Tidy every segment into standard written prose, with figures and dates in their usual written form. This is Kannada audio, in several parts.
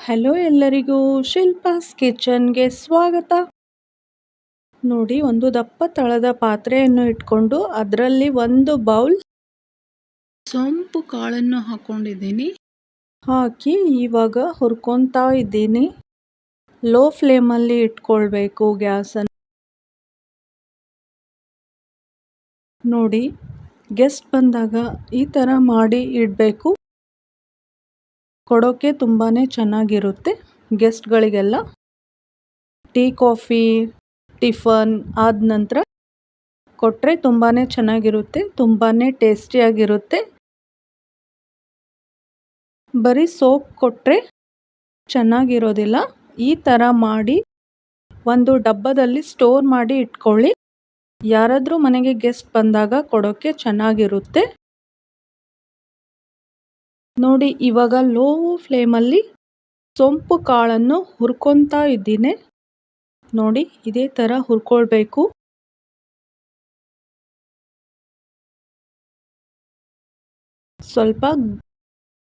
ಹಲೋ ಎಲ್ಲರಿಗೂ ಶಿಲ್ಪಾಸ್ ಕಿಚನ್ಗೆ ಸ್ವಾಗತ. ನೋಡಿ, ಒಂದು ದಪ್ಪ ತಳದ ಪಾತ್ರೆಯನ್ನು ಇಟ್ಕೊಂಡು ಅದರಲ್ಲಿ ಒಂದು ಬೌಲ್ ಸೊಂಪು ಕಾಳನ್ನು ಹಾಕೊಂಡಿದ್ದೀನಿ. ಹಾಕಿ ಇವಾಗ ಹುರ್ಕೊತಾ ಇದ್ದೀನಿ. ಲೋ ಫ್ಲೇಮಲ್ಲಿ ಇಟ್ಕೊಳ್ಬೇಕು ಗ್ಯಾಸನ್ನು. ನೋಡಿ, ಗೆಸ್ಟ್ ಬಂದಾಗ ಈ ಥರ ಮಾಡಿ ಇಡಬೇಕು. ಕೊಡೋಕ್ಕೆ ತುಂಬಾ ಚೆನ್ನಾಗಿರುತ್ತೆ. ಗೆಸ್ಟ್ಗಳಿಗೆಲ್ಲ ಟೀ ಕಾಫಿ ಟಿಫನ್ ಆದ ನಂತರ ಕೊಟ್ಟರೆ ತುಂಬಾ ಚೆನ್ನಾಗಿರುತ್ತೆ, ತುಂಬಾ ಟೇಸ್ಟಿಯಾಗಿರುತ್ತೆ. ಬರೀ ಸೋಪ್ ಕೊಟ್ಟರೆ ಚೆನ್ನಾಗಿರೋದಿಲ್ಲ. ಈ ಥರ ಮಾಡಿ ಒಂದು ಡಬ್ಬದಲ್ಲಿ ಸ್ಟೋರ್ ಮಾಡಿ ಇಟ್ಕೊಳ್ಳಿ. ಯಾರಾದರೂ ಮನೆಗೆ ಗೆಸ್ಟ್ ಬಂದಾಗ ಕೊಡೋಕ್ಕೆ ಚೆನ್ನಾಗಿರುತ್ತೆ. ನೋಡಿ, ಇವಾಗ ಲೋ ಫ್ಲೇಮಲ್ಲಿ ಸೊಂಪು ಕಾಳನ್ನು ಹುರ್ಕೊತಾ ಇದ್ದೀನಿ. ನೋಡಿ, ಇದೇ ಥರ ಹುರ್ಕೊಳ್ಬೇಕು. ಸ್ವಲ್ಪ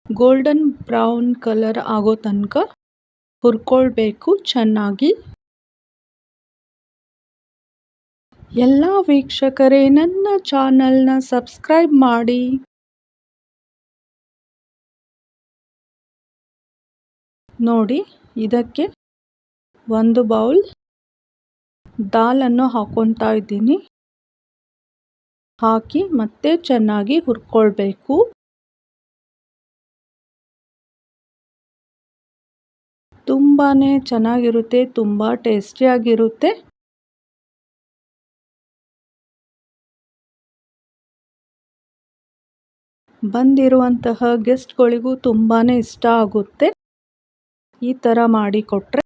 ಗೋಲ್ಡನ್ ಬ್ರೌನ್ ಕಲರ್ ಆಗೋ ತನಕ ಹುರ್ಕೊಳ್ಬೇಕು ಚೆನ್ನಾಗಿ. ಎಲ್ಲ ವೀಕ್ಷಕರೇ ನನ್ನ ಚಾನಲ್ನ ಸಬ್ಸ್ಕ್ರೈಬ್ ಮಾಡಿ. ನೋಡಿ, ಇದಕ್ಕೆ ಒಂದು ಬೌಲ್ ದಾಲನ್ನು ಹಾಕೊತಾ ಇದ್ದೀನಿ. ಹಾಕಿ ಮತ್ತೆ ಚೆನ್ನಾಗಿ ಹುರ್ಕೊಳ್ಬೇಕು. ತುಂಬಾ ಚೆನ್ನಾಗಿರುತ್ತೆ, ತುಂಬ ಟೇಸ್ಟಿಯಾಗಿರುತ್ತೆ. ಬಂದಿರುವಂತಹ ಗೆಸ್ಟ್ಗಳಿಗೂ ತುಂಬಾ ಇಷ್ಟ ಆಗುತ್ತೆ ಈ ಥರ ಮಾಡಿ ಕೊಟ್ಟರೆ.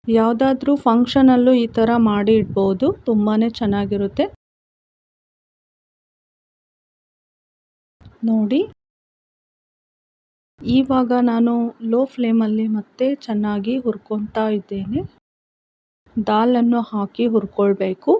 ಯಾವುದಾದ್ರೂ ಫಂಕ್ಷನಲ್ಲೂ ಈ ಥರ ಮಾಡಿ ಇಡ್ಬೋದು, ತುಂಬಾ ಚೆನ್ನಾಗಿರುತ್ತೆ. ನೋಡಿ, ಇವಾಗ ನಾನು ಲೋ ಫ್ಲೇಮಲ್ಲಿ ಮತ್ತೆ ಚೆನ್ನಾಗಿ ಹುರ್ಕೊತಾ ಇದ್ದೇನೆ. ದಾಲನ್ನು ಹಾಕಿ ಹುರ್ಕೊಳ್ಬೇಕು.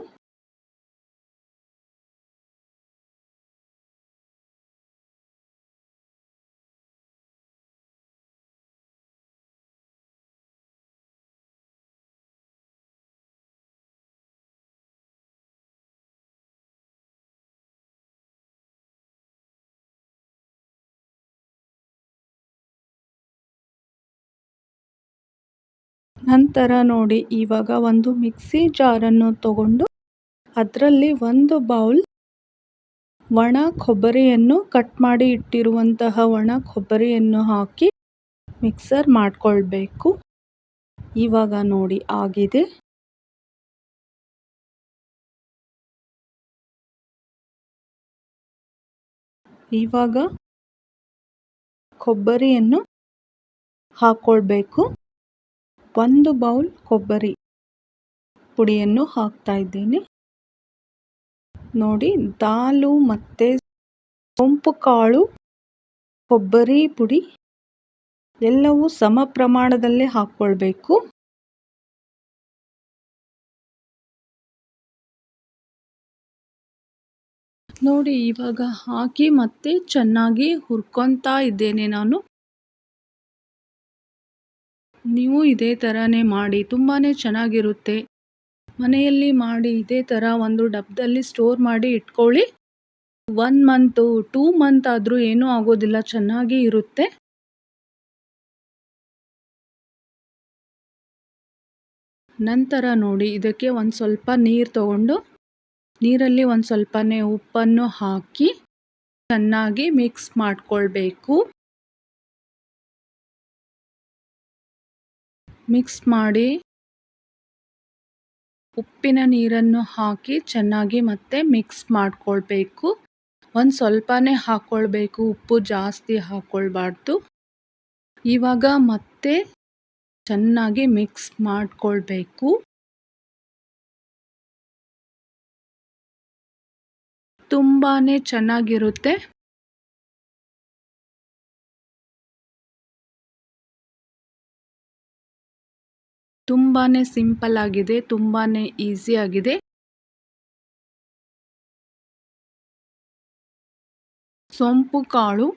ನಂತರ ನೋಡಿ, ಇವಾಗ ಒಂದು ಮಿಕ್ಸಿ ಜಾರನ್ನು ತಗೊಂಡು ಅದರಲ್ಲಿ ಒಂದು ಬೌಲ್ ಒಣ ಕೊಬ್ಬರಿಯನ್ನು ಕಟ್ ಮಾಡಿ ಇಟ್ಟಿರುವಂತಹ ಒಣ ಕೊಬ್ಬರಿಯನ್ನು ಹಾಕಿ ಮಿಕ್ಸರ್ ಮಾಡಿಕೊಳ್ಬೇಕು. ಇವಾಗ ನೋಡಿ ಆಗಿದೆ. ಇವಾಗ ಕೊಬ್ಬರಿಯನ್ನು ಹಾಕ್ಕೊಳ್ಬೇಕು. ಒಂದು ಬೌಲ್ ಕೊಬ್ಬರಿ ಪುಡಿಯನ್ನು ಹಾಕ್ತಾ ಇದ್ದೀನಿ. ನೋಡಿ, ದಾಲು ಮತ್ತು ಸೊಂಪು ಕಾಳು, ಕೊಬ್ಬರಿ ಪುಡಿ ಎಲ್ಲವೂ ಸಮ ಪ್ರಮಾಣದಲ್ಲೇ ಹಾಕ್ಕೊಳ್ಬೇಕು. ನೋಡಿ, ಇವಾಗ ಹಾಕಿ ಮತ್ತೆ ಚೆನ್ನಾಗಿ ಹುರ್ಕೊತಾ ಇದ್ದೇನೆ ನಾನು. ನೀವು ಇದೇ ಥರನೇ ಮಾಡಿ, ತುಂಬಾ ಚೆನ್ನಾಗಿರುತ್ತೆ. ಮನೆಯಲ್ಲಿ ಮಾಡಿ ಇದೇ ಥರ ಒಂದು ಡಬ್ಬದಲ್ಲಿ ಸ್ಟೋರ್ ಮಾಡಿ ಇಟ್ಕೊಳ್ಳಿ. 1 ಮಂತು 2 ಮಂತ್ ಆದರೂ ಏನೂ ಆಗೋದಿಲ್ಲ, ಚೆನ್ನಾಗಿ ಇರುತ್ತೆ. ನಂತರ ನೋಡಿ, ಇದಕ್ಕೆ ಒಂದು ಸ್ವಲ್ಪ ನೀರು ತಗೊಂಡು ನೀರಲ್ಲಿ ಒಂದು ಸ್ವಲ್ಪನೇ ಉಪ್ಪನ್ನು ಹಾಕಿ ಚೆನ್ನಾಗಿ ಮಿಕ್ಸ್ ಮಾಡಿಕೊಳ್ಬೇಕು. ಮಿಕ್ಸ್ ಮಾಡಿ ಉಪ್ಪಿನ ನೀರನ್ನು ಹಾಕಿ ಚೆನ್ನಾಗಿ ಮತ್ತೆ ಮಿಕ್ಸ್ ಮಾಡಿಕೊಳ್ಬೇಕು. ಒಂದು ಸ್ವಲ್ಪನೇ ಹಾಕ್ಕೊಳ್ಬೇಕು, ಉಪ್ಪು ಜಾಸ್ತಿ ಹಾಕ್ಕೊಳ್ಬಾರ್ದು. ಇವಾಗ ಮತ್ತೆ ಚೆನ್ನಾಗಿ ಮಿಕ್ಸ್ ಮಾಡಿಕೊಳ್ಬೇಕು. ತುಂಬಾ ಚೆನ್ನಾಗಿರುತ್ತೆ. ತುಂಬಾ ಸಿಂಪಲ್ ಆಗಿದೆ, ತುಂಬಾ ಈಸಿ ಆಗಿದೆ. ಸೊಂಪು ಕಾಳು,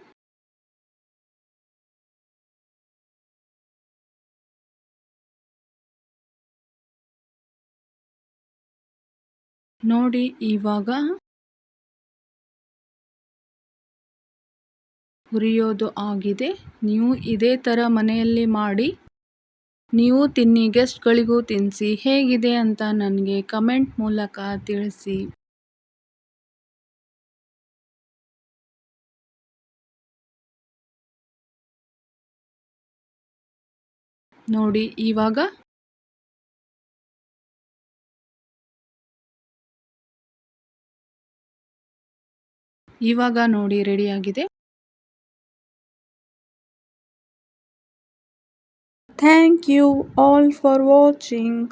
ನೋಡಿ ಇವಾಗ ಹುರಿಯೋದು ಆಗಿದೆ. ನೀವು ಇದೇ ಥರ ಮನೆಯಲ್ಲಿ ಮಾಡಿ ನೀವು ತಿನ್ನಿ, ಗೆಸ್ಟ್ಗಳಿಗೂ ತಿನ್ನಿಸಿ, ಹೇಗಿದೆ ಅಂತ ನನಗೆ ಕಮೆಂಟ್ ಮೂಲಕ ತಿಳಿಸಿ. ನೋಡಿ ಇವಾಗ ನೋಡಿ ರೆಡಿಯಾಗಿದೆ. Thank you all for watching.